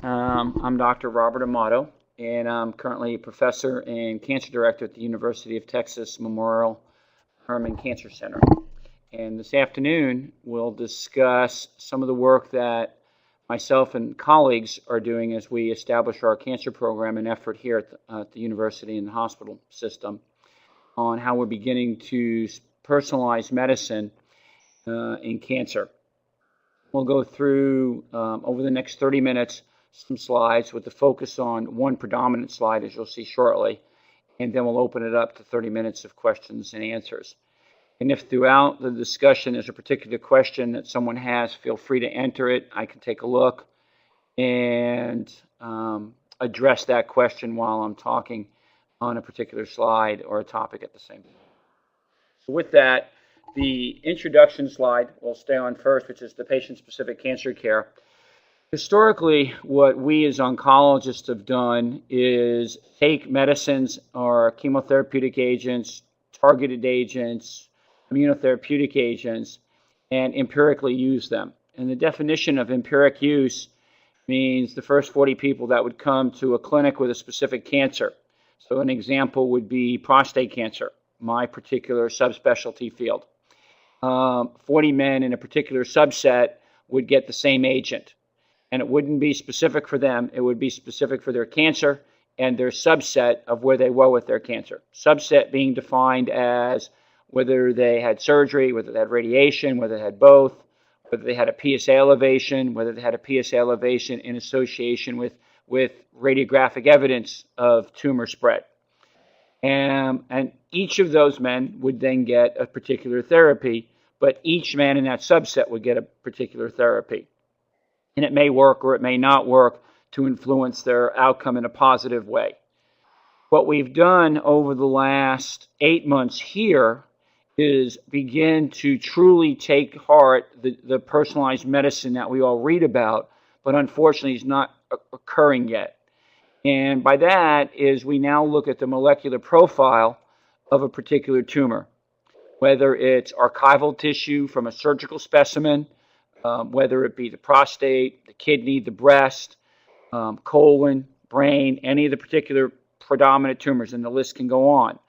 I'm Dr. Robert Amato, and I'm currently a professor and cancer director at the University of Texas Memorial Hermann Cancer Center. And this afternoon, we'll discuss some of the work that myself and colleagues are doing as we establish our cancer program and effort here at the university and the hospital system on how we're beginning to personalize medicine in cancer. We'll go through, over the next 30 minutes, some slides with the focus on one predominant slide, as you'll see shortly, and then we'll open it up to 30 minutes of questions and answers. And if throughout the discussion there's a particular question that someone has, feel free to enter it. I can take a look and address that question while I'm talking on a particular slide or a topic at the same time. So with that, the introduction slide will stay on first, which is the patient-specific cancer care. Historically, what we as oncologists have done is take medicines or chemotherapeutic agents, targeted agents, immunotherapeutic agents, and empirically use them. And the definition of empiric use means the first 40 people that would come to a clinic with a specific cancer. So an example would be prostate cancer, my particular subspecialty field. 40 men in a particular subset would get the same agent. And it wouldn't be specific for them. It would be specific for their cancer and their subset of where they were with their cancer. Subset being defined as whether they had surgery, whether they had radiation, whether they had both, whether they had a PSA elevation, whether they had a PSA elevation in association with radiographic evidence of tumor spread. And each of those men would then get a particular therapy, but each man in that subset would get a particular therapy. And it may work or it may not work to influence their outcome in a positive way. What we've done over the last 8 months here is begin to truly take heart the personalized medicine that we all read about, but unfortunately is not occurring yet. And by that is we now look at the molecular profile of a particular tumor, whether it's archival tissue from a surgical specimen, whether it be the prostate, the kidney, the breast, colon, brain, any of the particular predominant tumors, and the list can go on.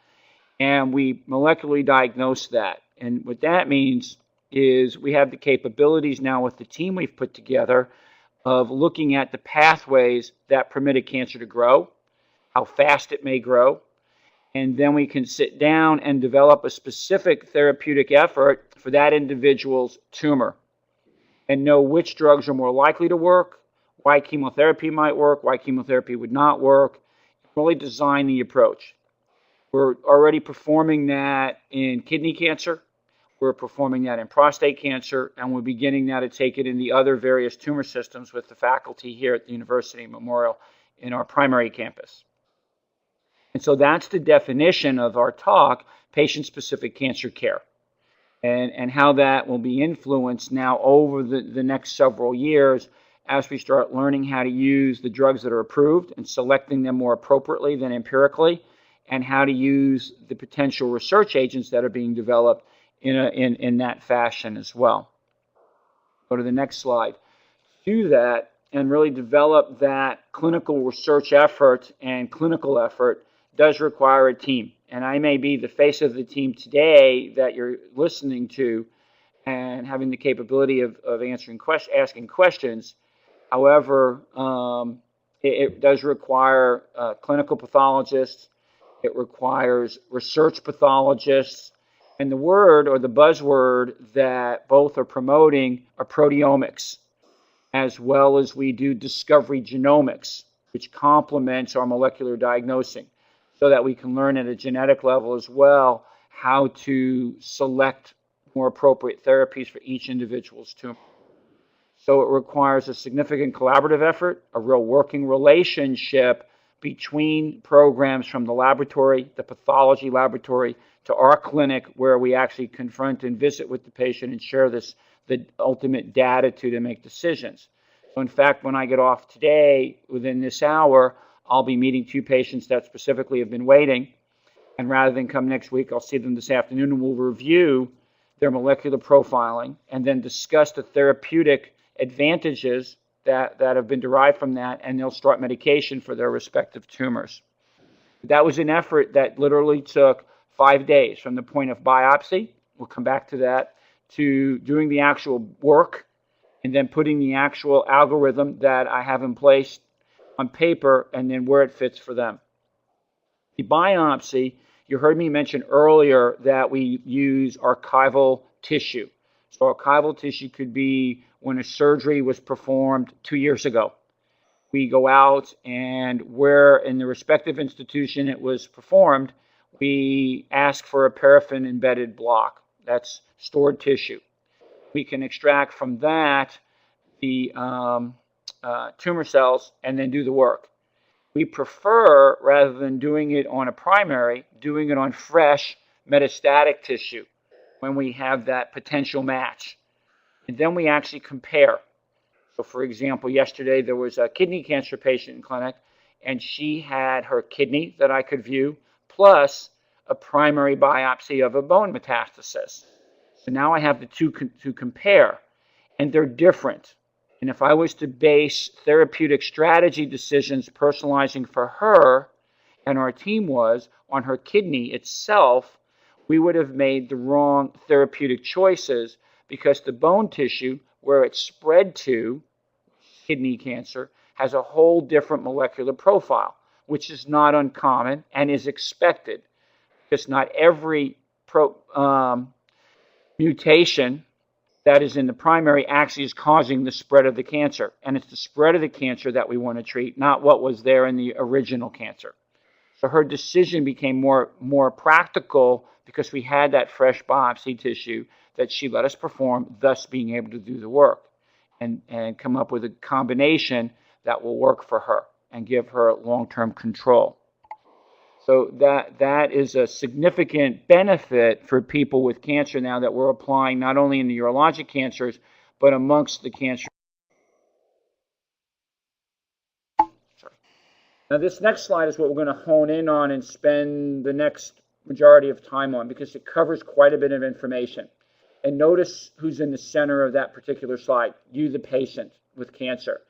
And we molecularly diagnose that. And what that means is we have the capabilities now with the team we've put together of looking at the pathways that permit a cancer to grow, how fast it may grow, and then we can sit down and develop a specific therapeutic effort for that individual's tumor and know which drugs are more likely to work, why chemotherapy might work, why chemotherapy would not work, really design the approach. We're already performing that in kidney cancer, we're performing that in prostate cancer, and we're beginning now to take it in the other various tumor systems with the faculty here at the University Memorial in our primary campus. And so that's the definition of our talk, patient-specific cancer care. And how that will be influenced now over the next several years as we start learning how to use the drugs that are approved and selecting them more appropriately than empirically, and how to use the potential research agents that are being developed in that fashion as well. Go to the next slide. Do that and really develop that clinical research effort and clinical effort does require a team. And I may be the face of the team today that you're listening to and having the capability of asking questions. However, it does require clinical pathologists. It requires research pathologists. And the word or the buzzword that both are promoting are proteomics, as well as we do discovery genomics, which complements our molecular diagnosing, so that we can learn at a genetic level as well how to select more appropriate therapies for each individual's tumor. So it requires a significant collaborative effort, a real working relationship between programs from the laboratory, the pathology laboratory, to our clinic, where we actually confront and visit with the patient and share the ultimate data to make decisions. So in fact, when I get off today, within this hour, I'll be meeting 2 patients that specifically have been waiting. And rather than come next week, I'll see them this afternoon and we'll review their molecular profiling and then discuss the therapeutic advantages that have been derived from that, and they'll start medication for their respective tumors. That was an effort that literally took 5 days from the point of biopsy, we'll come back to that, to doing the actual work and then putting the actual algorithm that I have in place on paper and then where it fits for them. The biopsy, you heard me mention earlier that we use archival tissue. So archival tissue could be when a surgery was performed 2 years ago. We go out and where in the respective institution it was performed, we ask for a paraffin-embedded block. That's stored tissue. We can extract from that the tumor cells and then do the work. We prefer, rather than doing it on a primary, doing it on fresh metastatic tissue when we have that potential match. And then we actually compare. So for example, yesterday there was a kidney cancer patient in clinic, and she had her kidney that I could view, plus a primary biopsy of a bone metastasis. So now I have the two to compare, and they're different. And if I was to base therapeutic strategy decisions personalizing for her, and our team was, on her kidney itself, we would have made the wrong therapeutic choices because the bone tissue, where it's spread to, kidney cancer, has a whole different molecular profile, which is not uncommon and is expected because not every mutation that is in the primary actually is causing the spread of the cancer. And it's the spread of the cancer that we want to treat, not what was there in the original cancer. So her decision became more practical because we had that fresh biopsy tissue that she let us perform, thus being able to do the work and come up with a combination that will work for her and give her long-term control. So that is a significant benefit for people with cancer now that we're applying not only in the urologic cancers, but amongst the cancer. Now this next slide is what we're going to hone in on and spend the next majority of time on because it covers quite a bit of information. And notice who's in the center of that particular slide, you the patient with cancer.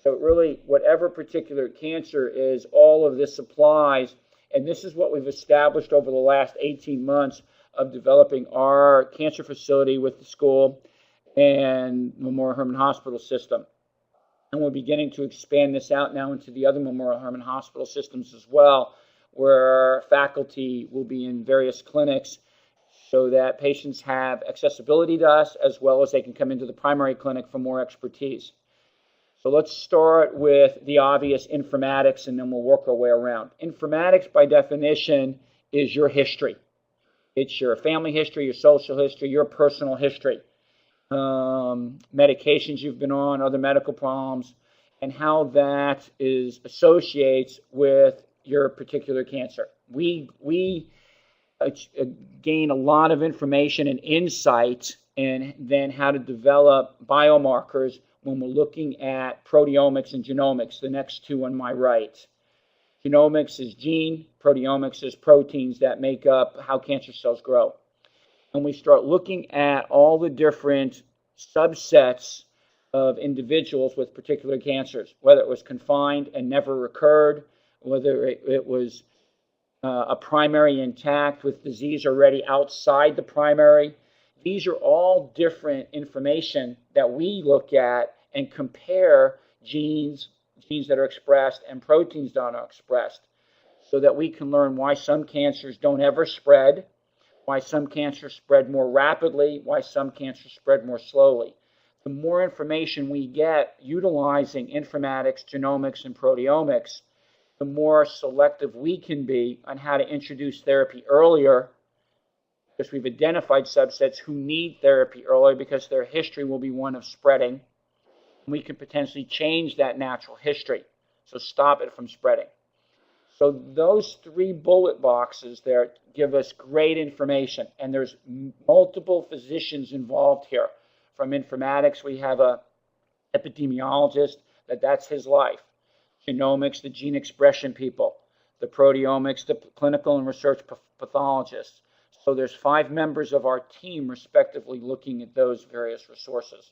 So really, whatever particular cancer is, all of this applies. And this is what we've established over the last 18 months of developing our cancer facility with the school and Memorial Hermann Hospital system. And we're beginning to expand this out now into the other Memorial Hermann Hospital systems as well, where faculty will be in various clinics so that patients have accessibility to us as well as they can come into the primary clinic for more expertise. So let's start with the obvious, informatics, and then we'll work our way around. Informatics, by definition, is your history. It's your family history, your social history, your personal history, medications you've been on, other medical problems, and how that associates with your particular cancer. We gain a lot of information and insight and then how to develop biomarkers when we're looking at proteomics and genomics, the next two on my right. Genomics is gene, proteomics is proteins that make up how cancer cells grow. And we start looking at all the different subsets of individuals with particular cancers, whether it was confined and never recurred, whether it was a primary intact with disease already outside the primary. These are all different information that we look at and compare genes that are expressed and proteins that are expressed so that we can learn why some cancers don't ever spread, why some cancers spread more rapidly, why some cancers spread more slowly. The more information we get utilizing informatics, genomics, and proteomics, the more selective we can be on how to introduce therapy earlier, because we've identified subsets who need therapy earlier because their history will be one of spreading. And we can potentially change that natural history, so stop it from spreading. So those three bullet boxes there give us great information, and there's multiple physicians involved here. From informatics, we have a epidemiologist, that's his life. Genomics, the gene expression people. The proteomics, the clinical and research pathologists. So there's 5 members of our team respectively looking at those various resources.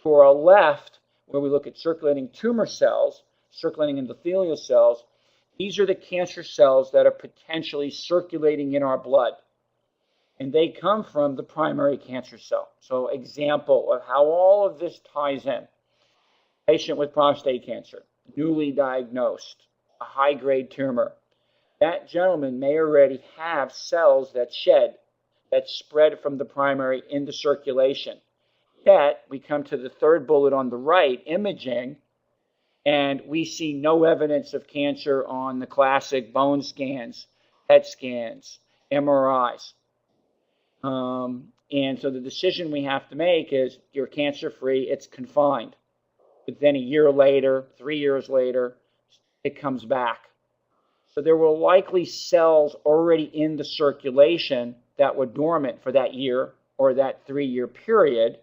To our left, where we look at circulating tumor cells, circulating endothelial cells. These are the cancer cells that are potentially circulating in our blood, and they come from the primary cancer cell. So example of how all of this ties in. Patient with prostate cancer, newly diagnosed, a high-grade tumor. That gentleman may already have cells that spread from the primary into circulation. Yet, we come to the third bullet on the right, imaging, and we see no evidence of cancer on the classic bone scans, PET scans, MRIs. And so the decision we have to make is you're cancer-free, it's confined. But then a year later, 3 years later, it comes back. So there were likely cells already in the circulation that were dormant for that year or that 3-year period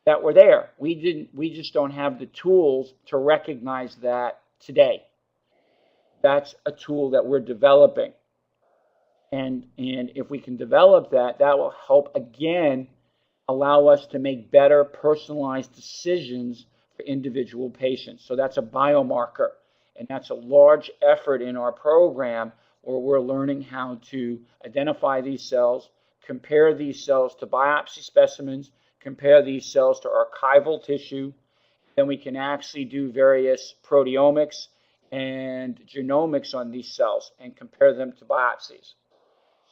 that were there. We just don't have the tools to recognize that today. That's a tool that we're developing. And if we can develop that, that will help, again, allow us to make better personalized decisions for individual patients. So that's a biomarker. And that's a large effort in our program where we're learning how to identify these cells, compare these cells to biopsy specimens, compare these cells to archival tissue. Then we can actually do various proteomics and genomics on these cells and compare them to biopsies.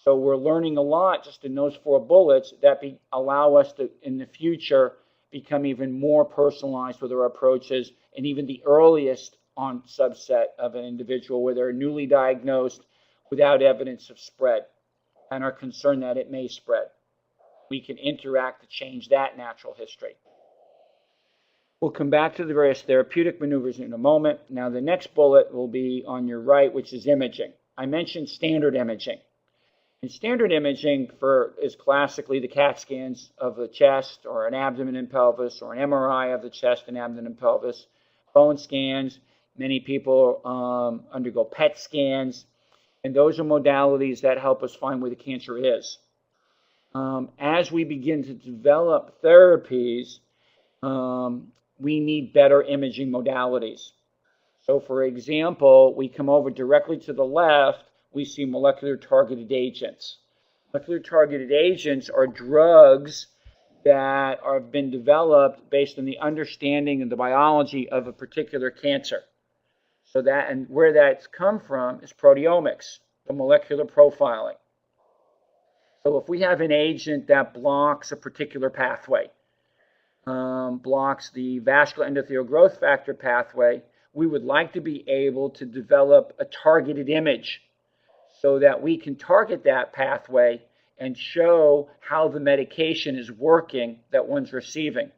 So we're learning a lot just in those 4 bullets that allow us to, in the future, become even more personalized with our approaches, and even the earliest on subset of an individual where they're newly diagnosed without evidence of spread and are concerned that it may spread. We can interact to change that natural history. We'll come back to the various therapeutic maneuvers in a moment. Now the next bullet will be on your right, which is imaging. I mentioned standard imaging. And standard imaging is classically the CAT scans of the chest or an abdomen and pelvis, or an MRI of the chest and abdomen and pelvis, bone scans. Many people undergo PET scans, and those are modalities that help us find where the cancer is. As we begin to develop therapies, we need better imaging modalities. So, for example, we come over directly to the left, we see molecular targeted agents. Molecular targeted agents are drugs that have been developed based on the understanding of the biology of a particular cancer. So that, and where that's come from is proteomics, the molecular profiling. So if we have an agent that blocks a particular pathway, blocks the vascular endothelial growth factor pathway, we would like to be able to develop a targeted image so that we can target that pathway and show how the medication is working that one's receiving.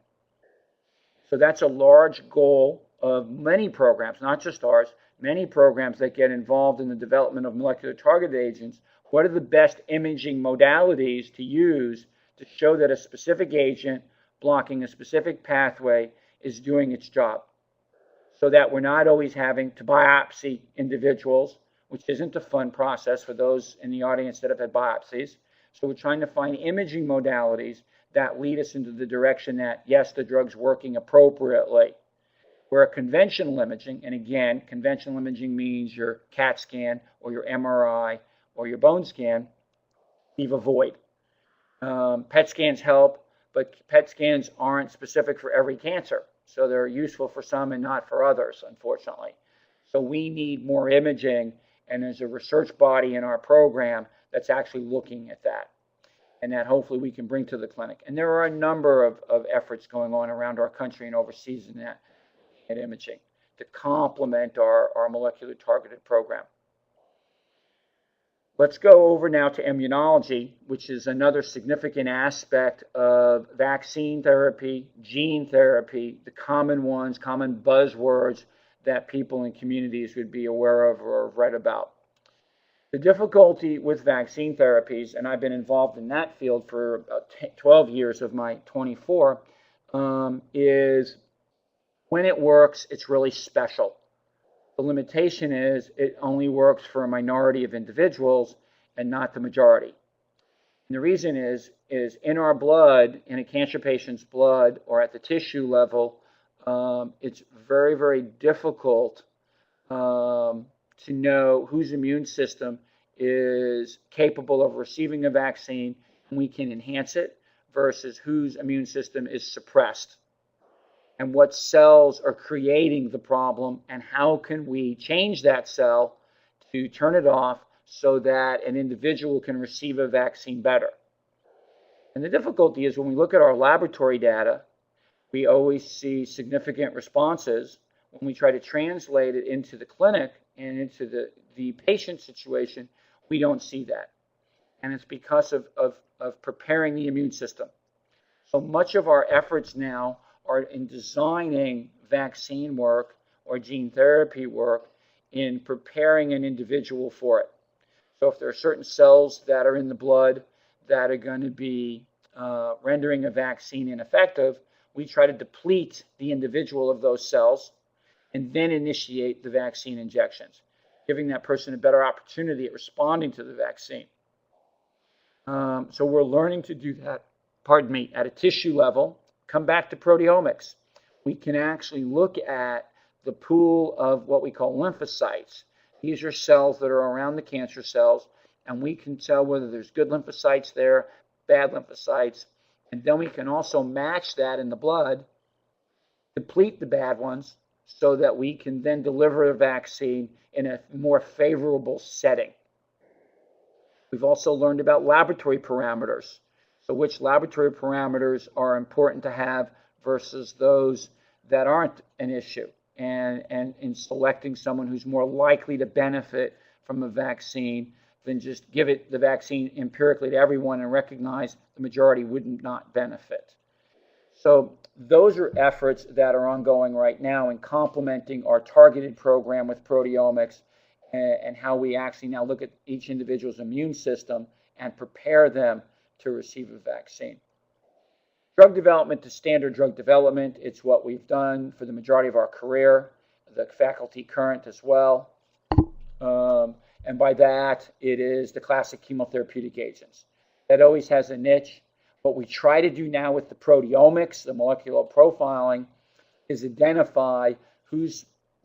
So that's a large goal of many programs, not just ours, many programs that get involved in the development of molecular targeted agents. What are the best imaging modalities to use to show that a specific agent blocking a specific pathway is doing its job, so that we're not always having to biopsy individuals, which isn't a fun process for those in the audience that have had biopsies. So we're trying to find imaging modalities that lead us into the direction that, yes, the drug's working appropriately. Where conventional imaging, and again, conventional imaging means your CAT scan or your MRI or your bone scan, leave a void. PET scans help, but PET scans aren't specific for every cancer. So they're useful for some and not for others, unfortunately. So we need more imaging, and there's a research body in our program that's actually looking at that, and that hopefully we can bring to the clinic. And there are a number of efforts going on around our country and overseas in that imaging to complement our molecular targeted program. Let's go over now to immunology, which is another significant aspect of vaccine therapy, gene therapy, the common ones, common buzzwords that people in communities would be aware of or have read about. The difficulty with vaccine therapies, and I've been involved in that field for about 12 years of my 24, is when it works, it's really special. The limitation is it only works for a minority of individuals and not the majority. And the reason is in our blood, in a cancer patient's blood, or at the tissue level it's very, very difficult to know whose immune system is capable of receiving a vaccine and we can enhance it versus whose immune system is suppressed, and what cells are creating the problem and how can we change that cell to turn it off so that an individual can receive a vaccine better. And the difficulty is when we look at our laboratory data, we always see significant responses. When we try to translate it into the clinic and into the patient situation, we don't see that. And it's because of preparing the immune system. So much of our efforts now are in designing vaccine work or gene therapy work in preparing an individual for it. So if there are certain cells that are in the blood that are going to be rendering a vaccine ineffective, we try to deplete the individual of those cells and then initiate the vaccine injections, giving that person a better opportunity at responding to the vaccine. So we're learning to do that, at a tissue level. Come back to proteomics. We can actually look at the pool of what we call lymphocytes. These are cells that are around the cancer cells, and we can tell whether there's good lymphocytes there, bad lymphocytes, and then we can also match that in the blood, deplete the bad ones, so that we can then deliver a vaccine in a more favorable setting. We've also learned about laboratory parameters. So which laboratory parameters are important to have versus those that aren't an issue, and in selecting someone who's more likely to benefit from a vaccine than just give it the vaccine empirically to everyone and recognize the majority would not benefit. So those are efforts that are ongoing right now in complementing our targeted program with proteomics and how we actually now look at each individual's immune system and prepare them to receive a vaccine. Drug development to standard drug development, it's what we've done for the majority of our career, the faculty current as well. And by that, it is the classic chemotherapeutic agents. That always has a niche. What we try to do now with the proteomics, the molecular profiling, is identify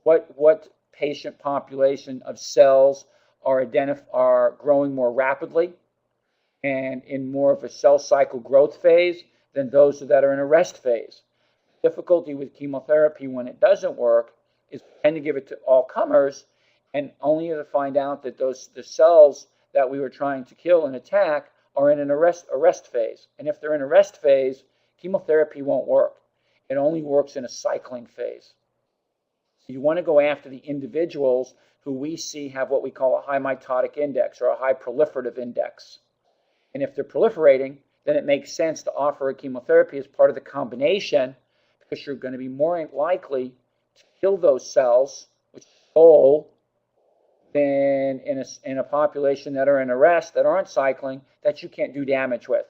what patient population of cells are growing more rapidly and in more of a cell cycle growth phase than those that are in a rest phase. Difficulty with chemotherapy when it doesn't work is we tend to give it to all comers and only to find out that the cells that we were trying to kill and attack are in an arrest phase. And if they're in a rest phase, chemotherapy won't work. It only works in a cycling phase. So you want to go after the individuals who we see have what we call a high mitotic index or a high proliferative index. And if they're proliferating, then it makes sense to offer a chemotherapy as part of the combination because you're going to be more likely to kill those cells, which is the goal, than in a population that are in arrest, that aren't cycling, that you can't do damage with.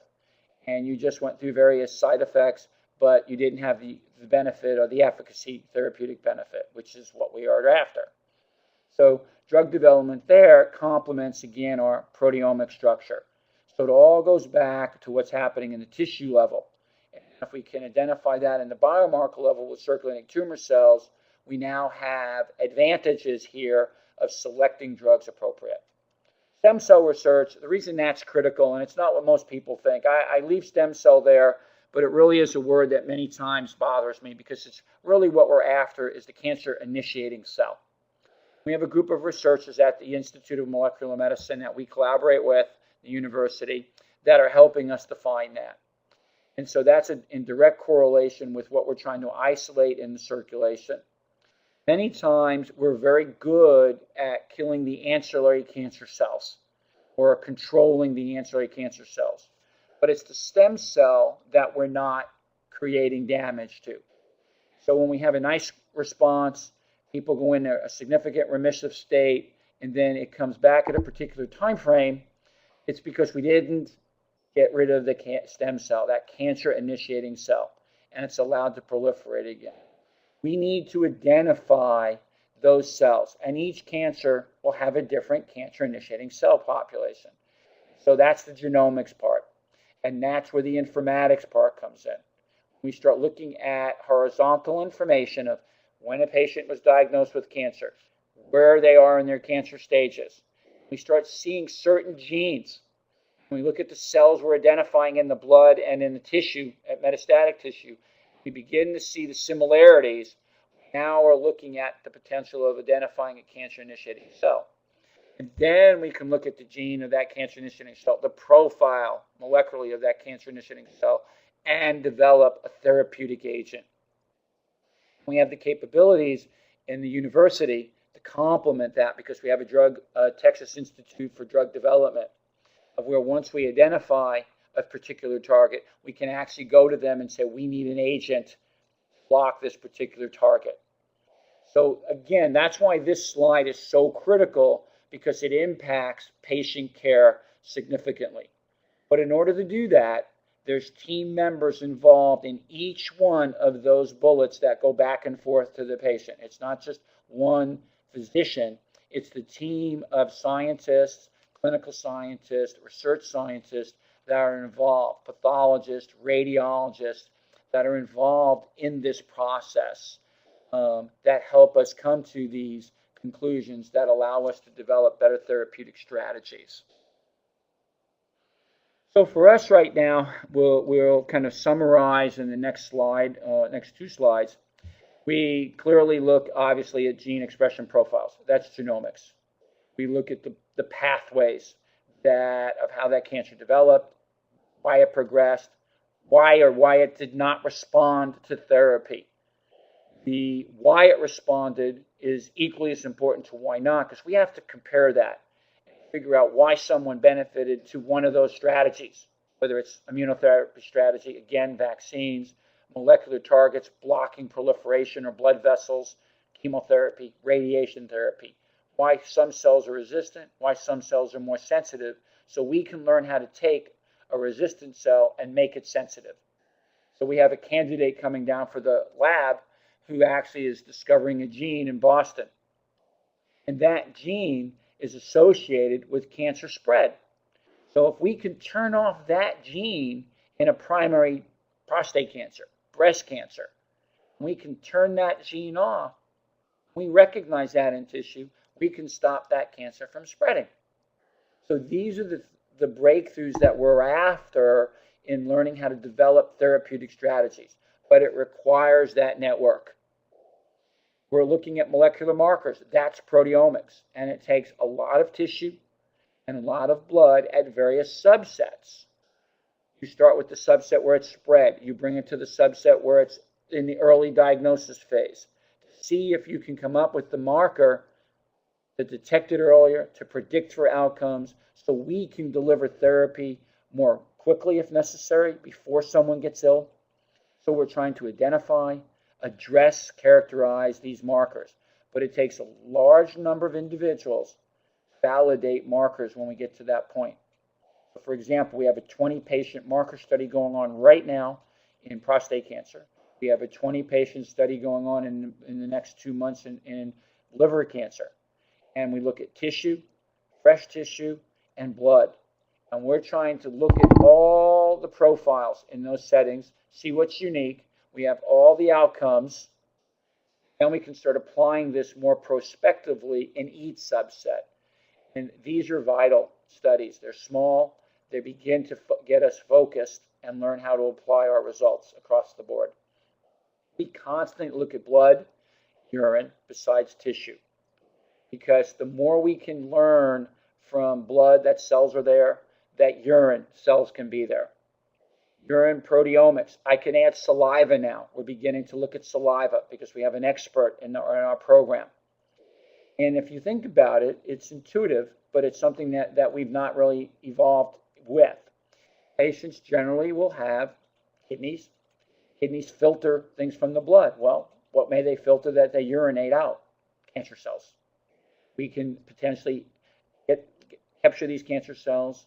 And you just went through various side effects, but you didn't have the benefit or the efficacy, therapeutic benefit, which is what we are after. So drug development there complements, again, our proteomic structure. So it all goes back to what's happening in the tissue level. And if we can identify that in the biomarker level with circulating tumor cells, we now have advantages here of selecting drugs appropriate. Stem cell research, the reason that's critical, and it's not what most people think, I leave stem cell there, but it really is a word that many times bothers me because it's really what we're after is the cancer initiating cell. We have a group of researchers at the Institute of Molecular Medicine that we collaborate with, the university, that are helping us define that. And so that's in direct correlation with what we're trying to isolate in the circulation. Many times we're very good at killing the ancillary cancer cells or controlling the ancillary cancer cells. But it's the stem cell that we're not creating damage to. So when we have a nice response, people go into a significant remissive state, and then it comes back at a particular time frame, it's because we didn't get rid of the stem cell, that cancer-initiating cell, and it's allowed to proliferate again. We need to identify those cells, and each cancer will have a different cancer-initiating cell population. So that's the genomics part, and that's where the informatics part comes in. We start looking at horizontal information of when a patient was diagnosed with cancer, where they are in their cancer stages. We start seeing certain genes. When we look at the cells we're identifying in the blood and in the tissue, at metastatic tissue, we begin to see the similarities. Now we're looking at the potential of identifying a cancer-initiating cell. And then we can look at the gene of that cancer-initiating cell, the profile molecularly of that cancer-initiating cell, and develop a therapeutic agent. We have the capabilities in the university to complement that because we have a Texas Institute for Drug Development, of where once we identify a particular target, we can actually go to them and say, we need an agent to block this particular target. So again, that's why this slide is so critical, because it impacts patient care significantly. But in order to do that, there's team members involved in each one of those bullets that go back and forth to the patient. It's not just one physician. It's the team of scientists, clinical scientists, research scientists that are involved, pathologists, radiologists that are involved in this process that help us come to these conclusions that allow us to develop better therapeutic strategies. So for us right now, we'll kind of summarize in the next slide, next two slides. We clearly look, obviously, at gene expression profiles. That's genomics. We look at the pathways of how that cancer developed, why it progressed, why it did not respond to therapy. The why it responded is equally as important to why not, because we have to compare that and figure out why someone benefited to one of those strategies, whether it's immunotherapy strategy, again, vaccines, molecular targets, blocking proliferation or blood vessels, chemotherapy, radiation therapy, why some cells are resistant, why some cells are more sensitive, so we can learn how to take a resistant cell and make it sensitive. So we have a candidate coming down for the lab who actually is discovering a gene in Boston. And that gene is associated with cancer spread. So if we can turn off that gene in a primary prostate cancer, breast cancer, we can turn that gene off, we recognize that in tissue, we can stop that cancer from spreading. So these are the breakthroughs that we're after in learning how to develop therapeutic strategies. But it requires that network. We're looking at molecular markers. That's proteomics. And it takes a lot of tissue and a lot of blood at various subsets. You start with the subset where it's spread. You bring it to the subset where it's in the early diagnosis phase. See if you can come up with the marker to detect it earlier, to predict for outcomes, so we can deliver therapy more quickly if necessary, before someone gets ill. So we're trying to identify, address, characterize these markers. But it takes a large number of individuals to validate markers when we get to that point. So for example, we have a 20-patient marker study going on right now in prostate cancer. We have a 20-patient study going on in the next 2 months in liver cancer. And we look at tissue, fresh tissue, and blood. And we're trying to look at all the profiles in those settings, see what's unique. We have all the outcomes. Then we can start applying this more prospectively in each subset. And these are vital studies. They're small. They begin to get us focused and learn how to apply our results across the board. We constantly look at blood, urine, besides tissue. Because the more we can learn from blood that cells are there, that urine cells can be there. Urine proteomics. I can add saliva now. We're beginning to look at saliva because we have an expert in our program. And if you think about it, it's intuitive, but it's something that we've not really evolved with. Patients generally will have kidneys. Kidneys filter things from the blood. Well, what may they filter that they urinate out? Cancer cells. We can potentially capture these cancer cells,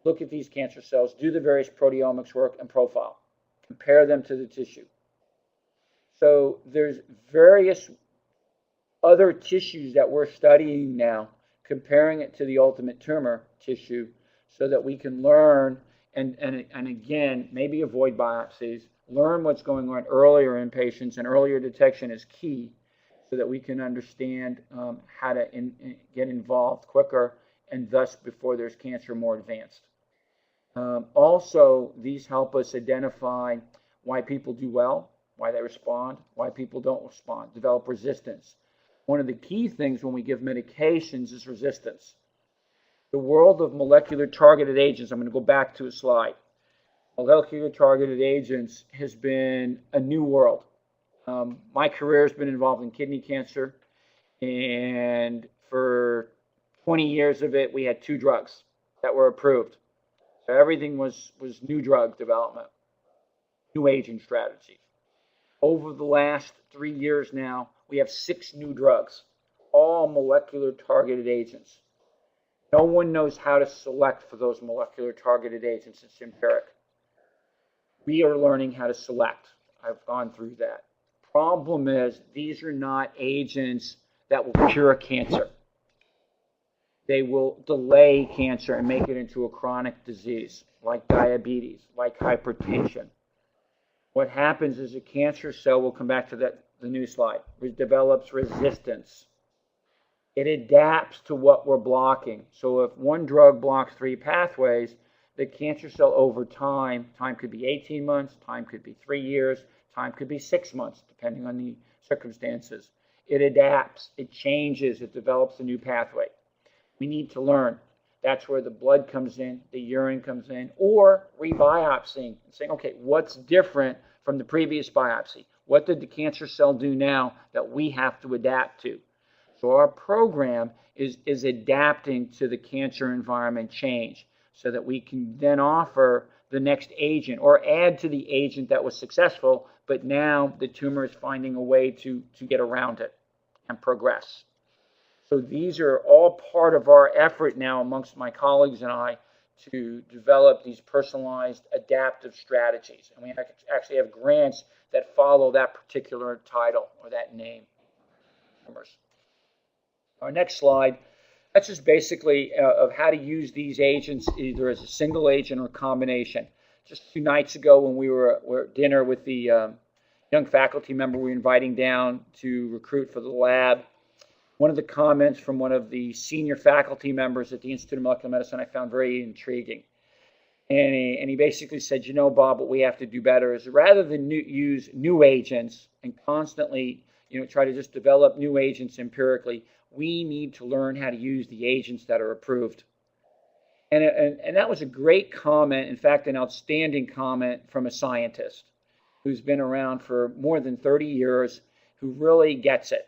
look at these cancer cells, do the various proteomics work and profile, compare them to the tissue. So there's various other tissues that we're studying now, comparing it to the ultimate tumor tissue so that we can learn and again, maybe avoid biopsies, learn what's going on earlier in patients, and earlier detection is key so that we can understand how to get involved quicker and thus before there's cancer more advanced. Also, these help us identify why people do well, why they respond, why people don't respond, develop resistance. One of the key things when we give medications is resistance. The world of molecular targeted agents, I'm going to go back to a slide. Molecular targeted agents has been a new world. My career has been involved in kidney cancer, and for 20 years of it, we had 2 drugs that were approved. So everything was new drug development, new agent strategies. Over the last 3 years now, we have 6 new drugs, all molecular targeted agents. No one knows how to select for those molecular targeted agents. It's empiric. We are learning how to select. I've gone through that. Problem is, these are not agents that will cure cancer. They will delay cancer and make it into a chronic disease, like diabetes, like hypertension. What happens is a cancer cell, we'll come back to that, the new slide, it develops resistance. It adapts to what we're blocking. So if one drug blocks 3 pathways, the cancer cell over time could be 18 months, time could be 3 years, time could be 6 months, depending on the circumstances. It adapts, it changes, it develops a new pathway. We need to learn. That's where the blood comes in, the urine comes in, or rebiopsying and saying, okay, what's different from the previous biopsy? What did the cancer cell do now that we have to adapt to? So our program is adapting to the cancer environment change so that we can then offer the next agent or add to the agent that was successful, but now the tumor is finding a way to get around it and progress. So these are all part of our effort now amongst my colleagues and I to develop these personalized adaptive strategies. And we actually have grants that follow that particular title or that name. Our next slide, that's just basically of how to use these agents either as a single agent or combination. Just 2 nights ago when we were at dinner with the young faculty member we were inviting down to recruit for the lab, one of the comments from one of the senior faculty members at the Institute of Molecular Medicine I found very intriguing. And he basically said, you know, Bob, what we have to do better is rather than use new agents and constantly, try to just develop new agents empirically, we need to learn how to use the agents that are approved. And that was a great comment, in fact, an outstanding comment from a scientist who's been around for more than 30 years, who really gets it,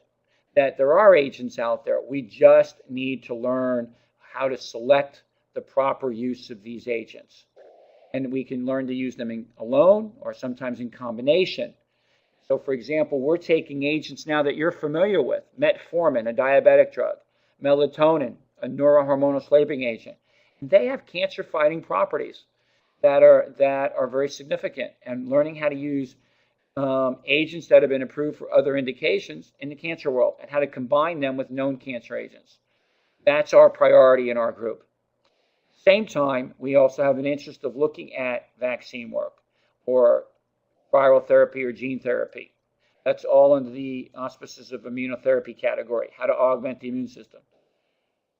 that there are agents out there. We just need to learn how to select the proper use of these agents. And we can learn to use them alone or sometimes in combination. So, for example, we're taking agents now that you're familiar with, metformin, a diabetic drug, melatonin, a neurohormonal slaping agent. They have cancer-fighting properties that are very significant, and learning how to use agents that have been approved for other indications in the cancer world and how to combine them with known cancer agents. That's our priority in our group. Same time, we also have an interest of looking at vaccine work or viral therapy or gene therapy. That's all under the auspices of immunotherapy category, how to augment the immune system.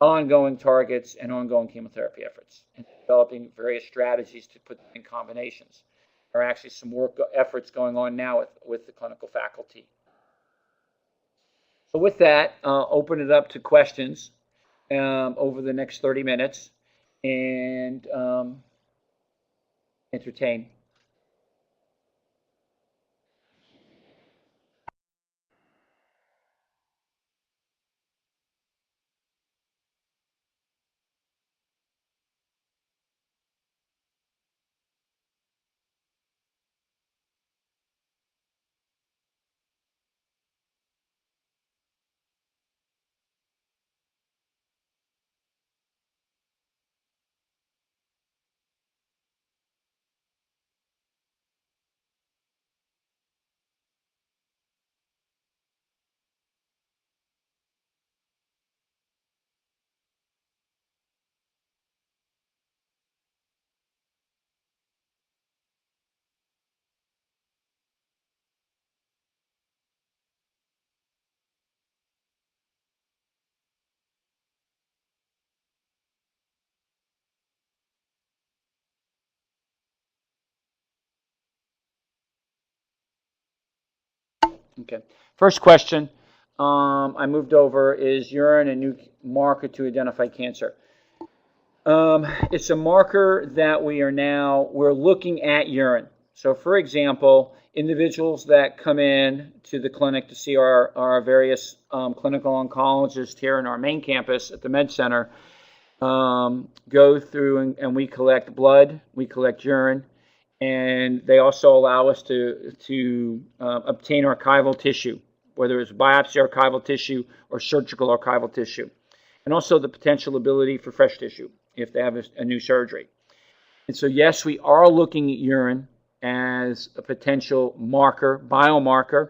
Ongoing targets and ongoing chemotherapy efforts, and developing various strategies to put them in combinations. There are actually some efforts going on now with the clinical faculty. So with that, I'll open it up to questions over the next 30 minutes and entertain. Okay. First question I moved over, is urine a new marker to identify cancer? It's a marker that we're looking at urine. So for example, individuals that come in to the clinic to see our various clinical oncologists here in our main campus at the Med Center go through and we collect blood, we collect urine, and they also allow us to obtain archival tissue, whether it's biopsy archival tissue or surgical archival tissue, and also the potential ability for fresh tissue if they have a new surgery. And so, yes, we are looking at urine as a potential marker, biomarker.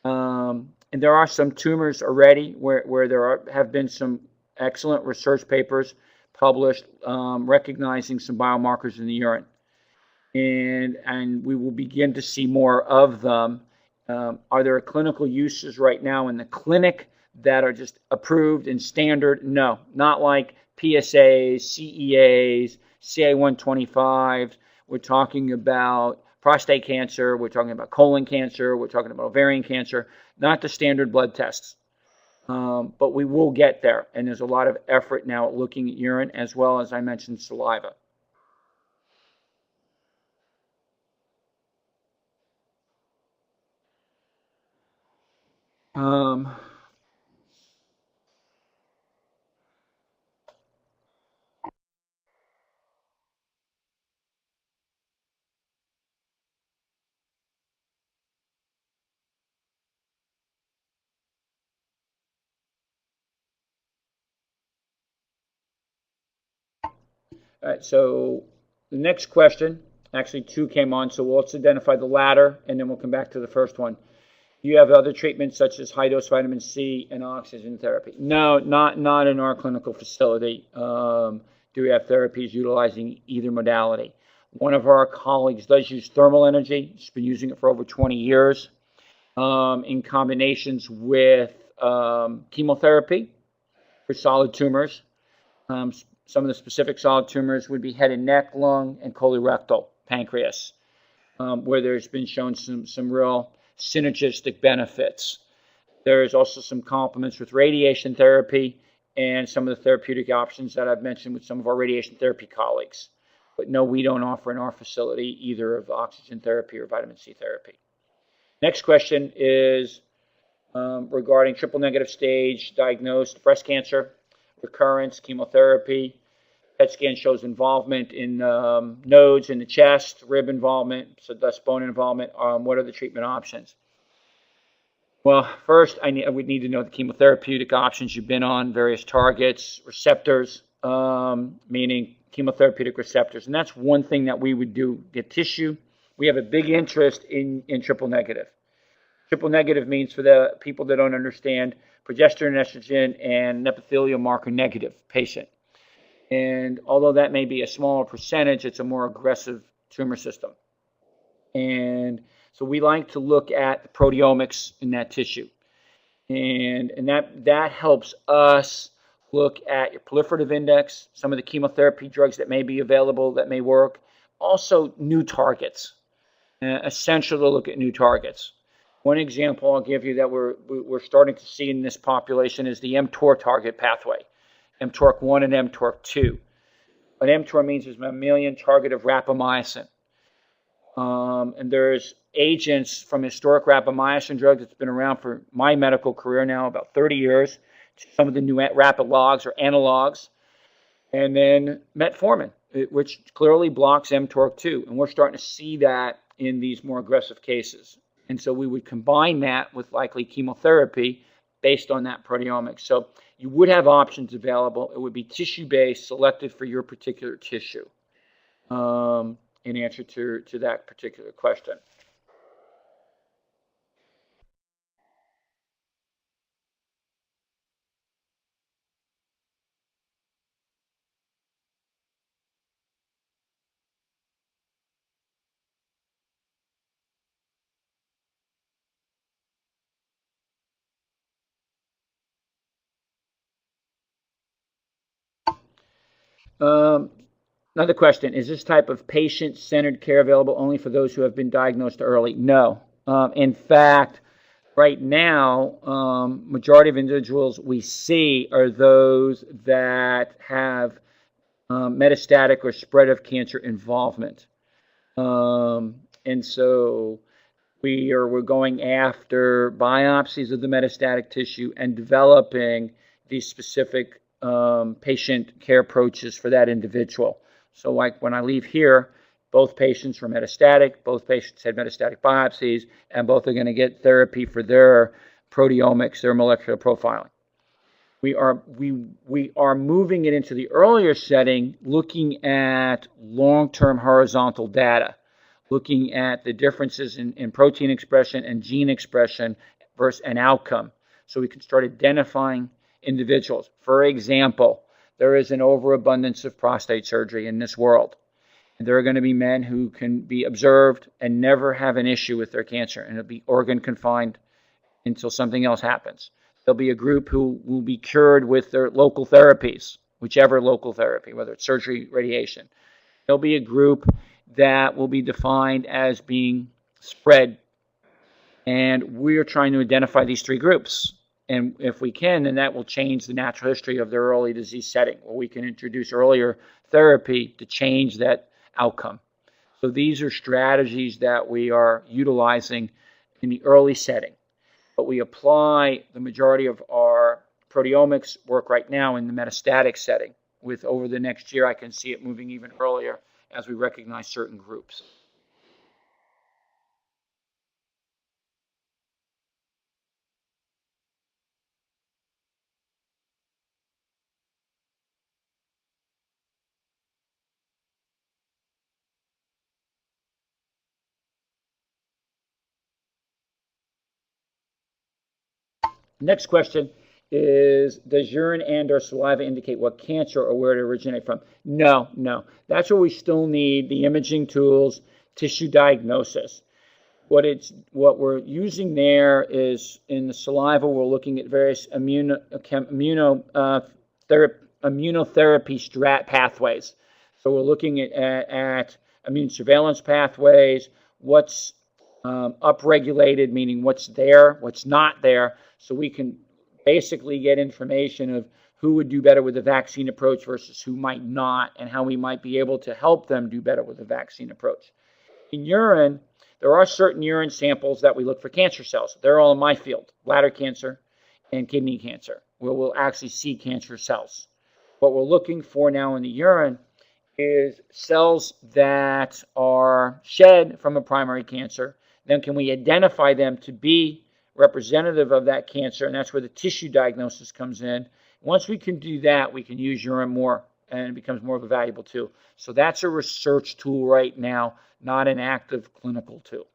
And there are some tumors already where have been some excellent research papers published recognizing some biomarkers in the urine. And we will begin to see more of them. Are there clinical uses right now in the clinic that are just approved and standard? No, not like PSAs, CEAs, CA125. We're talking about prostate cancer. We're talking about colon cancer. We're talking about ovarian cancer, not the standard blood tests. But we will get there. And there's a lot of effort now at looking at urine as well as I mentioned saliva. All right, so the next question, actually two came on, so let's identify the latter, and then we'll come back to the first one. Do you have other treatments such as high-dose vitamin C and oxygen therapy? No, not in our clinical facility. Do we have therapies utilizing either modality? One of our colleagues does use thermal energy. She's been using it for over 20 years in combinations with chemotherapy for solid tumors. Some of the specific solid tumors would be head and neck, lung, and colorectal, pancreas, where there's been shown some real synergistic benefits. There's also some complements with radiation therapy and some of the therapeutic options that I've mentioned with some of our radiation therapy colleagues. But no, we don't offer in our facility either of oxygen therapy or vitamin C therapy. Next question is regarding triple negative stage diagnosed breast cancer, recurrence, chemotherapy. PET scan shows involvement in nodes in the chest, rib involvement, so thus bone involvement. What are the treatment options? Well, first, I would need to know the chemotherapeutic options you've been on, various targets, receptors, meaning chemotherapeutic receptors. And that's one thing that we would do, get tissue. We have a big interest in triple negative. Triple negative means, for the people that don't understand, progesterone, estrogen, and epithelial marker negative patient. And although that may be a smaller percentage, it's a more aggressive tumor system. And so we like to look at the proteomics in that tissue. And that helps us look at your proliferative index, some of the chemotherapy drugs that may be available that may work, also new targets. Essential to look at new targets. One example I'll give you that we're starting to see in this population is the mTOR target pathway, mTORC1 and mTORC2. What mTOR means is mammalian target of rapamycin. And there's agents from historic rapamycin drugs that's been around for my medical career now about 30 years, to some of the new rapid logs or analogs, and then metformin, which clearly blocks mTORC2. And we're starting to see that in these more aggressive cases. And so we would combine that with likely chemotherapy based on that proteomics. So you would have options available. It would be tissue-based, selected for your particular tissue, in answer to that particular question. Another question, is this type of patient-centered care available only for those who have been diagnosed early? No. In fact, Right now, majority of individuals we see are those that have metastatic or spread of cancer involvement. And so we're going after biopsies of the metastatic tissue and developing these specific patient care approaches for that individual. So like when I leave here, both patients were metastatic, both patients had metastatic biopsies, and both are going to get therapy for their proteomics, their molecular profiling. We are moving it into the earlier setting, looking at long-term horizontal data, looking at the differences in protein expression and gene expression versus an outcome. So we can start identifying individuals. For example, there is an overabundance of prostate surgery in this world. And there are going to be men who can be observed and never have an issue with their cancer, and it'll be organ confined until something else happens. There'll be a group who will be cured with their local therapies, whichever local therapy, whether it's surgery, radiation. There'll be a group that will be defined as being spread. And we're trying to identify these three groups. And if we can, then that will change the natural history of their early disease setting, where we can introduce earlier therapy to change that outcome. So these are strategies that we are utilizing in the early setting. But we apply the majority of our proteomics work right now in the metastatic setting. With over the next year, I can see it moving even earlier as we recognize certain groups. Next question is, does urine and or saliva indicate what cancer or where it originated from? No, no. That's where we still need the imaging tools, tissue diagnosis. What we're using there is in the saliva, we're looking at various immunotherapy pathways. So we're looking at immune surveillance pathways, what's upregulated, meaning what's there, what's not there, so we can basically get information of who would do better with the vaccine approach versus who might not, and how we might be able to help them do better with the vaccine approach. In urine, there are certain urine samples that we look for cancer cells. They're all in my field, bladder cancer and kidney cancer, where we'll actually see cancer cells. What we're looking for now in the urine is cells that are shed from a primary cancer. Then can we identify them to be representative of that cancer? And that's where the tissue diagnosis comes in. Once we can do that, we can use urine more, and it becomes more of a valuable tool. So that's a research tool right now, not an active clinical tool.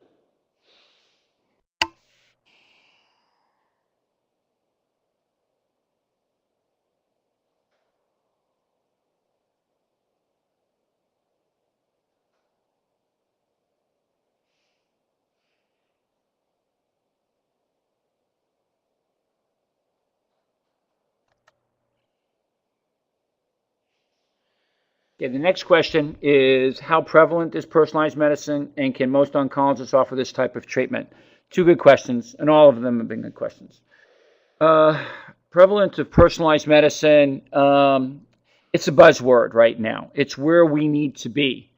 Okay, the next question is, how prevalent is personalized medicine, and can most oncologists offer this type of treatment? Two good questions, and all of them have been good questions. Prevalence of personalized medicine, it's a buzzword right now. It's where we need to be.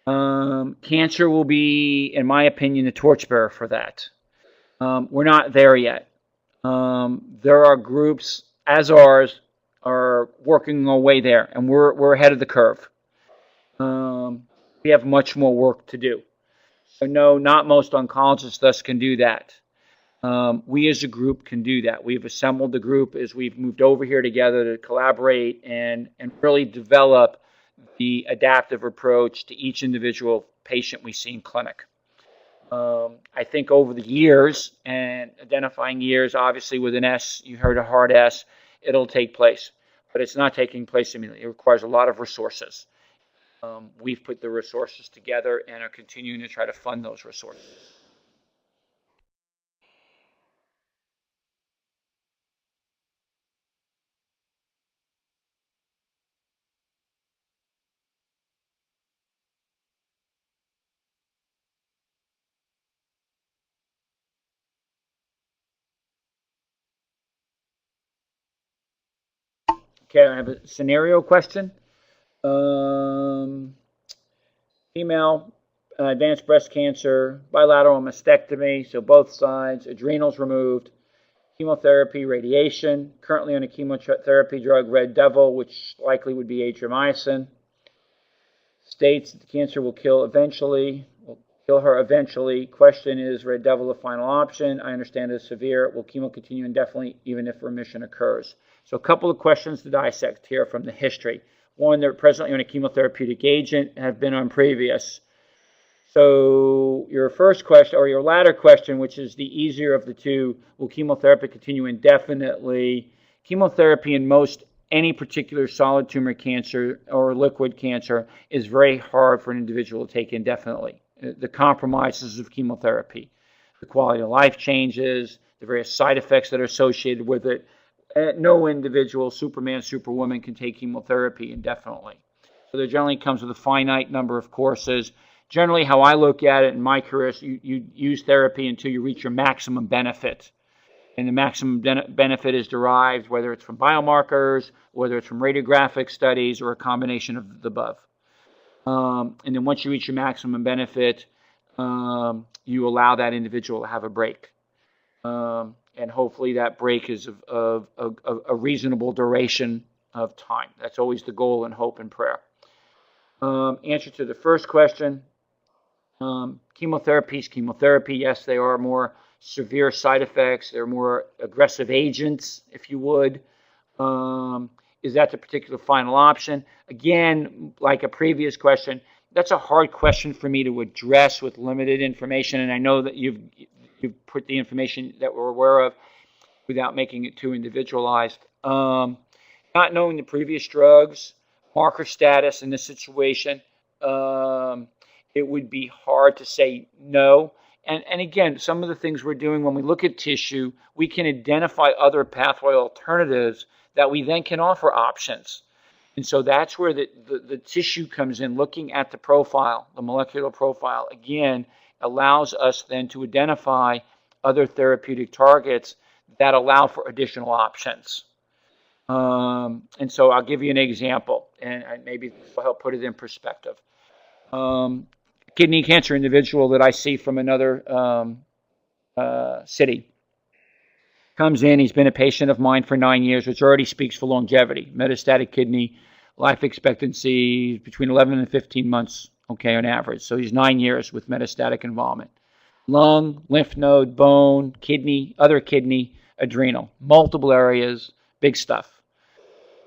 Cancer will be, in my opinion, the torchbearer for that. We're not there yet. There are groups, as ours, are working our way there, and we're ahead of the curve. We have much more work to do. So no, not most oncologists thus can do that. We as a group can do that. We've assembled the group as we've moved over here together to collaborate and really develop the adaptive approach to each individual patient we see in clinic. I think over the years, and identifying years, obviously with an S, you heard a hard S, it'll take place. But it's not taking place immediately. It requires a lot of resources. We've put the resources together and are continuing to try to fund those resources. Okay, I have a scenario question. Female, advanced breast cancer, bilateral mastectomy, so both sides, adrenals removed, chemotherapy, radiation, currently on a chemotherapy drug, Red Devil, which likely would be atrimicin. States that the cancer will kill her eventually. Question is, Red Devil the final option? I understand it's severe. Will chemo continue indefinitely even if remission occurs? So a couple of questions to dissect here from the history. One, they're presently on a chemotherapeutic agent, have been on previous. So your first question, or your latter question, which is the easier of the two, will chemotherapy continue indefinitely? Chemotherapy in any particular solid tumor cancer or liquid cancer is very hard for an individual to take indefinitely. The compromises of chemotherapy, the quality of life changes, the various side effects that are associated with it. No individual, Superman, Superwoman, can take chemotherapy indefinitely. So there generally comes with a finite number of courses. Generally, how I look at it in my career is you use therapy until you reach your maximum benefit. And the maximum benefit is derived, whether it's from biomarkers, whether it's from radiographic studies, or a combination of the above. And then once you reach your maximum benefit, you allow that individual to have a break. And hopefully that break is of a reasonable duration of time. That's always the goal and hope and prayer. Answer to the first question, chemotherapy. Yes, they are more severe side effects. They're more aggressive agents, if you would. Is that the particular final option? Again, like a previous question, that's a hard question for me to address with limited information, and I know that you've put the information that we're aware of without making it too individualized. Not knowing the previous drugs, marker status in this situation, it would be hard to say no. And again, some of the things we're doing when we look at tissue, we can identify other pathway alternatives that we then can offer options. And so that's where the tissue comes in. Looking at the profile, the molecular profile, again, allows us then to identify other therapeutic targets that allow for additional options. And so I'll give you an example, and maybe this will help put it in perspective. Kidney cancer individual that I see from another city comes in. He's been a patient of mine for 9 years, which already speaks for longevity. Metastatic kidney, life expectancy between 11 and 15 months, okay, on average. So he's 9 years with metastatic involvement. Lung, lymph node, bone, kidney, other kidney, adrenal, multiple areas, big stuff.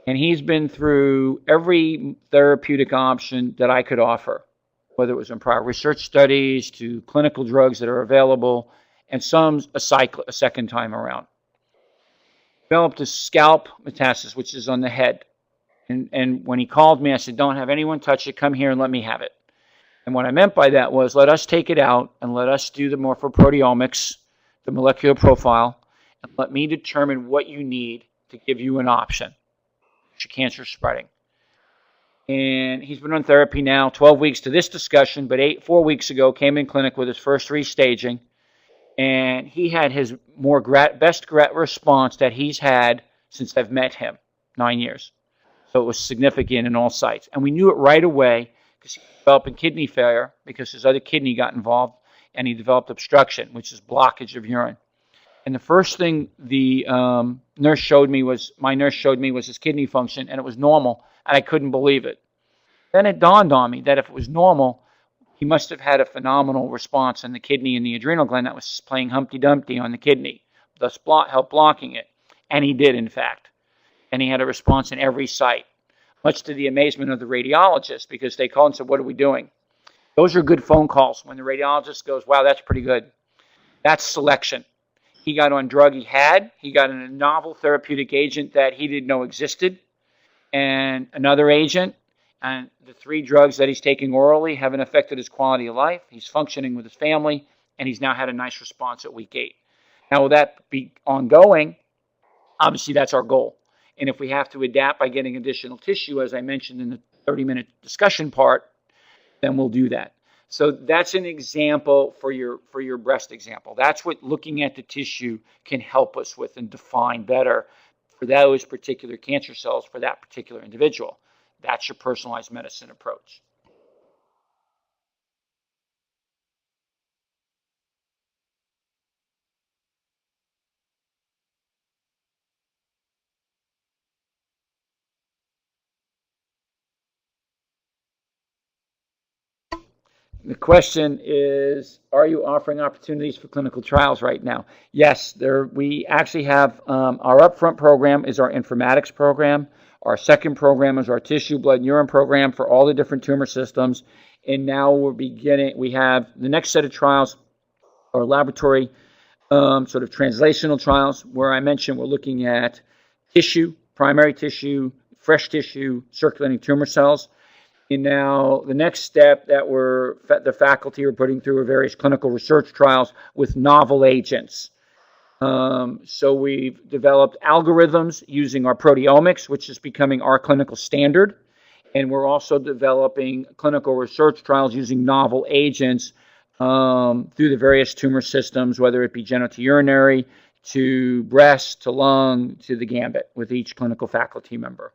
And he's been through every therapeutic option that I could offer, whether it was in prior research studies to clinical drugs that are available, and some a second time around. Developed a scalp metastasis, which is on the head. And when he called me, I said, don't have anyone touch it. Come here and let me have it. And what I meant by that was, let us take it out and let us do the morphoproteomics, the molecular profile, and let me determine what you need to give you an option. Your cancer spreading. And he's been on therapy now 12 weeks to this discussion, but 4 weeks ago came in clinic with his first restaging, and he had his best response that he's had since I've met him, 9 years. So it was significant in all sites. And we knew it right away because he was developing kidney failure because his other kidney got involved, and he developed obstruction, which is blockage of urine. And the first thing the nurse showed me was his kidney function, and it was normal, and I couldn't believe it. Then it dawned on me that if it was normal, he must have had a phenomenal response in the kidney and the adrenal gland that was playing Humpty Dumpty on the kidney, thus help blocking it. And he did, in fact. And he had a response in every site, much to the amazement of the radiologist, because they called and said, what are we doing? Those are good phone calls when the radiologist goes, wow, that's pretty good. That's selection. He got on drug he got on a novel therapeutic agent that he didn't know existed, and another agent, and the 3 drugs that he's taking orally haven't affected his quality of life. He's functioning with his family, and he's now had a nice response at week 8. Now, will that be ongoing? Obviously, that's our goal. And if we have to adapt by getting additional tissue, as I mentioned in the 30-minute discussion part, then we'll do that. So that's an example for your breast example. That's what looking at the tissue can help us with and define better for those particular cancer cells for that particular individual. That's your personalized medicine approach. The question is, are you offering opportunities for clinical trials right now? Yes, we actually have our upfront program is our informatics program. Our second program is our tissue, blood, and urine program for all the different tumor systems. And now we have the next set of trials, our laboratory sort of translational trials, where I mentioned we're looking at tissue, primary tissue, fresh tissue, circulating tumor cells. And now the next step that the faculty are putting through are various clinical research trials with novel agents. So we've developed algorithms using our proteomics, which is becoming our clinical standard. And we're also developing clinical research trials using novel agents through the various tumor systems, whether it be genitourinary, to breast, to lung, to the gambit, with each clinical faculty member.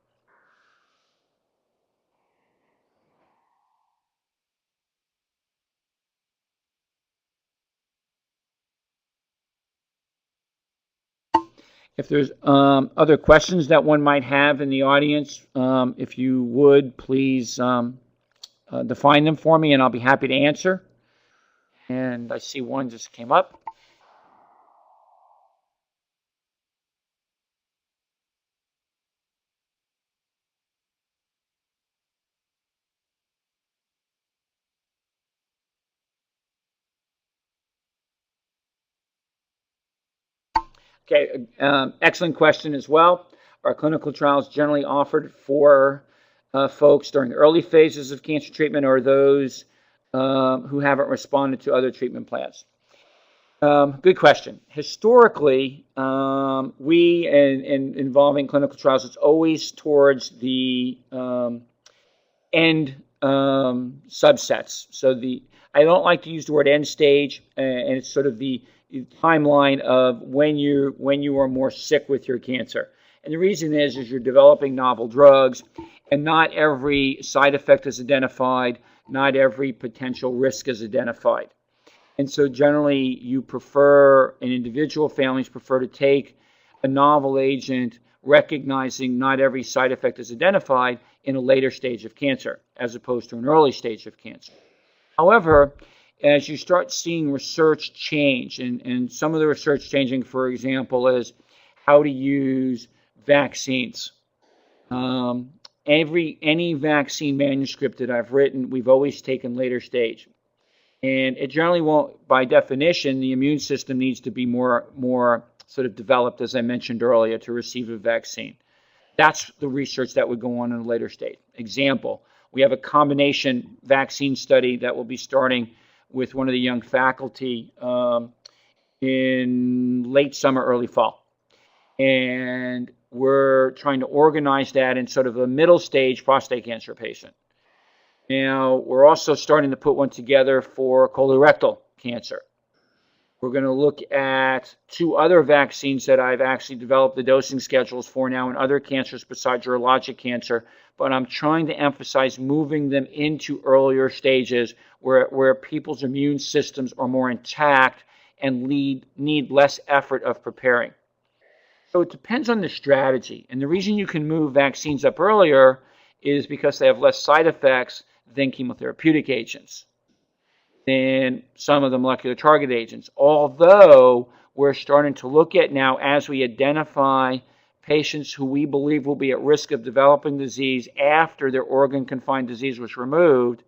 If there's other questions that one might have in the audience, if you would, please define them for me, and I'll be happy to answer. And I see one just came up. Okay, excellent question as well. Our clinical trials generally offered for folks during early phases of cancer treatment or those who haven't responded to other treatment plans. Good question. Historically, involving clinical trials, it's always towards the end subsets. So I don't like to use the word end stage, and it's sort of the timeline of when you are more sick with your cancer. And the reason is you're developing novel drugs, and not every side effect is identified, not every potential risk is identified. And so generally individual families prefer to take a novel agent, recognizing not every side effect is identified in a later stage of cancer, as opposed to an early stage of cancer. However, as you start seeing research change, and some of the research changing, for example, is how to use vaccines. Any vaccine manuscript that I've written, we've always taken later stage. And it generally won't, by definition, the immune system needs to be more sort of developed, as I mentioned earlier, to receive a vaccine. That's the research that would go on in a later stage. Example, we have a combination vaccine study that will be starting with one of the young faculty in late summer, early fall. And we're trying to organize that in sort of a middle stage prostate cancer patient. Now, we're also starting to put one together for colorectal cancer. We're going to look at 2 other vaccines that I've actually developed the dosing schedules for now in other cancers besides urologic cancer, but I'm trying to emphasize moving them into earlier stages where people's immune systems are more intact and need less effort of preparing. So it depends on the strategy. And the reason you can move vaccines up earlier is because they have less side effects than chemotherapeutic agents, than some of the molecular target agents. Although we're starting to look at now, as we identify patients who we believe will be at risk of developing disease after their organ-confined disease was removed,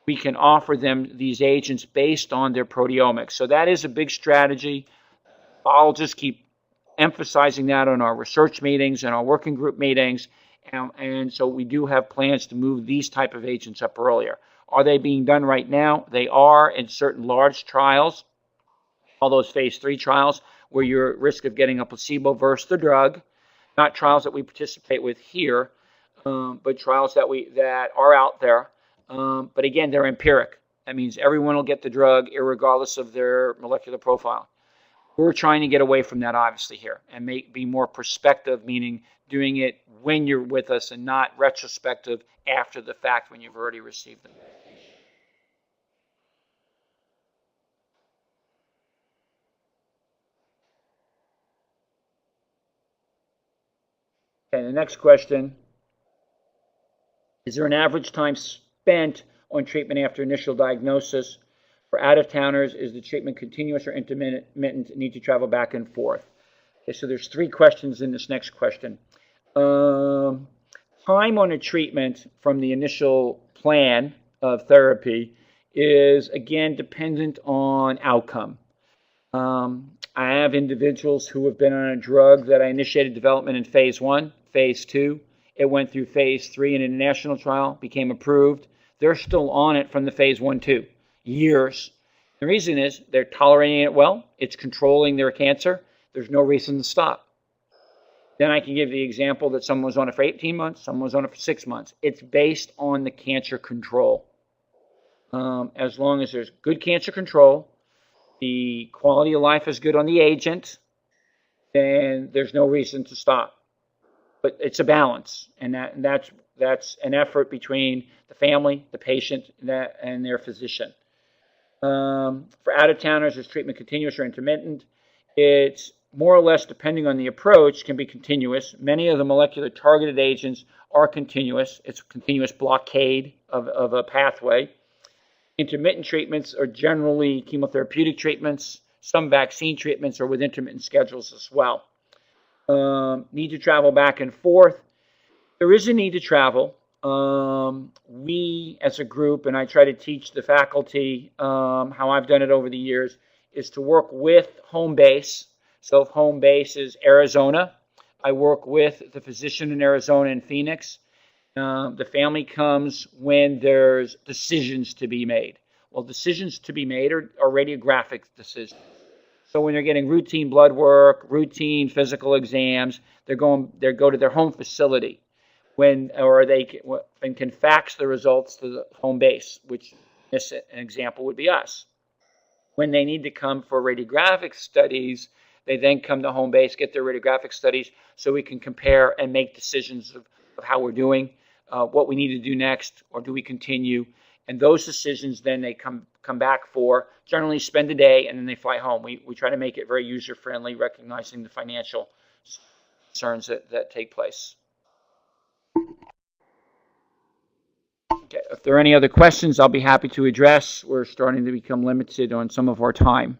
we can offer them these agents based on their proteomics. So that is a big strategy. I'll just keep emphasizing that on our research meetings and our working group meetings. And so we do have plans to move these type of agents up earlier. Are they being done right now? They are in certain large trials, all those phase 3 trials, where you're at risk of getting a placebo versus the drug. Not trials that we participate with here, but trials that are out there. But again, they're empiric. That means everyone will get the drug irregardless of their molecular profile. We're trying to get away from that, obviously, here and be more prospective, meaning doing it when you're with us and not retrospective after the fact when you've already received them. Okay, the next question. Is there an average time spent on treatment after initial diagnosis? For out-of-towners, is the treatment continuous or intermittent? Need to travel back and forth? Okay, so there's 3 questions in this next question. Time on a treatment from the initial plan of therapy is, again, dependent on outcome. I have individuals who have been on a drug that I initiated development in phase 1, phase 2. It went through phase 3 in an international trial, became approved. They're still on it from the phase 1, 2, years. The reason is they're tolerating it well. It's controlling their cancer. There's no reason to stop. Then I can give the example that someone was on it for 18 months, someone was on it for 6 months. It's based on the cancer control. As long as there's good cancer control, the quality of life is good on the agent, then there's no reason to stop. But it's a balance, and that's an effort between the family, the patient, and their physician. For out-of-towners, is treatment continuous or intermittent? It's more or less, depending on the approach, can be continuous. Many of the molecular targeted agents are continuous. It's a continuous blockade of a pathway. Intermittent treatments are generally chemotherapeutic treatments. Some vaccine treatments are with intermittent schedules as well. Need to travel back and forth. There is a need to travel. We, as a group, and I try to teach the faculty how I've done it over the years, is to work with home base. So if home base is Arizona, I work with the physician in Arizona and Phoenix. The family comes when there's decisions to be made. Well, decisions to be made are radiographic decisions. So when they're getting routine blood work, routine physical exams, they go to their home facility. They can fax the results to the home base, which an example would be us. When they need to come for radiographic studies, they then come to home base, get their radiographic studies, so we can compare and make decisions of how we're doing, what we need to do next, or do we continue. And those decisions then they come back for, generally spend a day, and then they fly home. We try to make it very user-friendly, recognizing the financial concerns that take place. Okay, if there are any other questions, I'll be happy to address. We're starting to become limited on some of our time.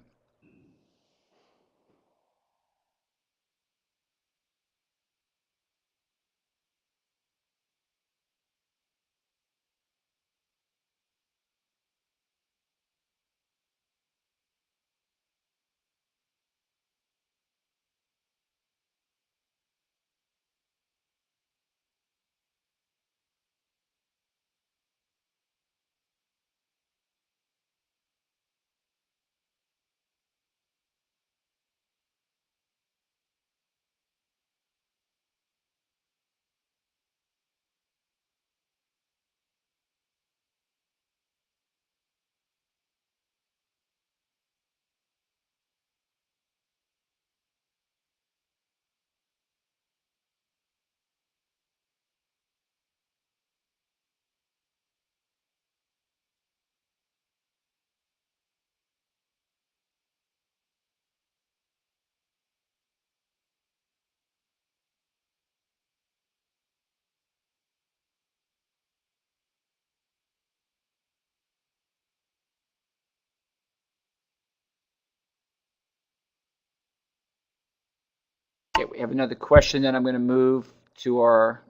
Okay, we have another question that I'm going to move to our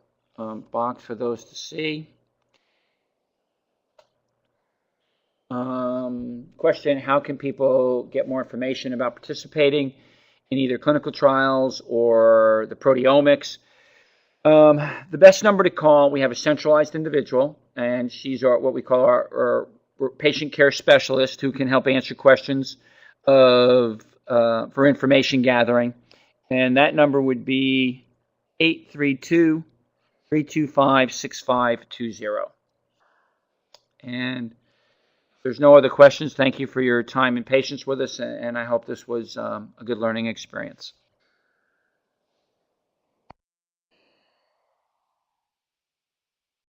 box for those to see. Question, how can people get more information about participating in either clinical trials or the proteomics? The best number to call, we have a centralized individual, and she's what we call our patient care specialist, who can help answer questions for information gathering. And that number would be 832-325-6520. And there's no other questions, thank you for your time and patience with us, and I hope this was a good learning experience.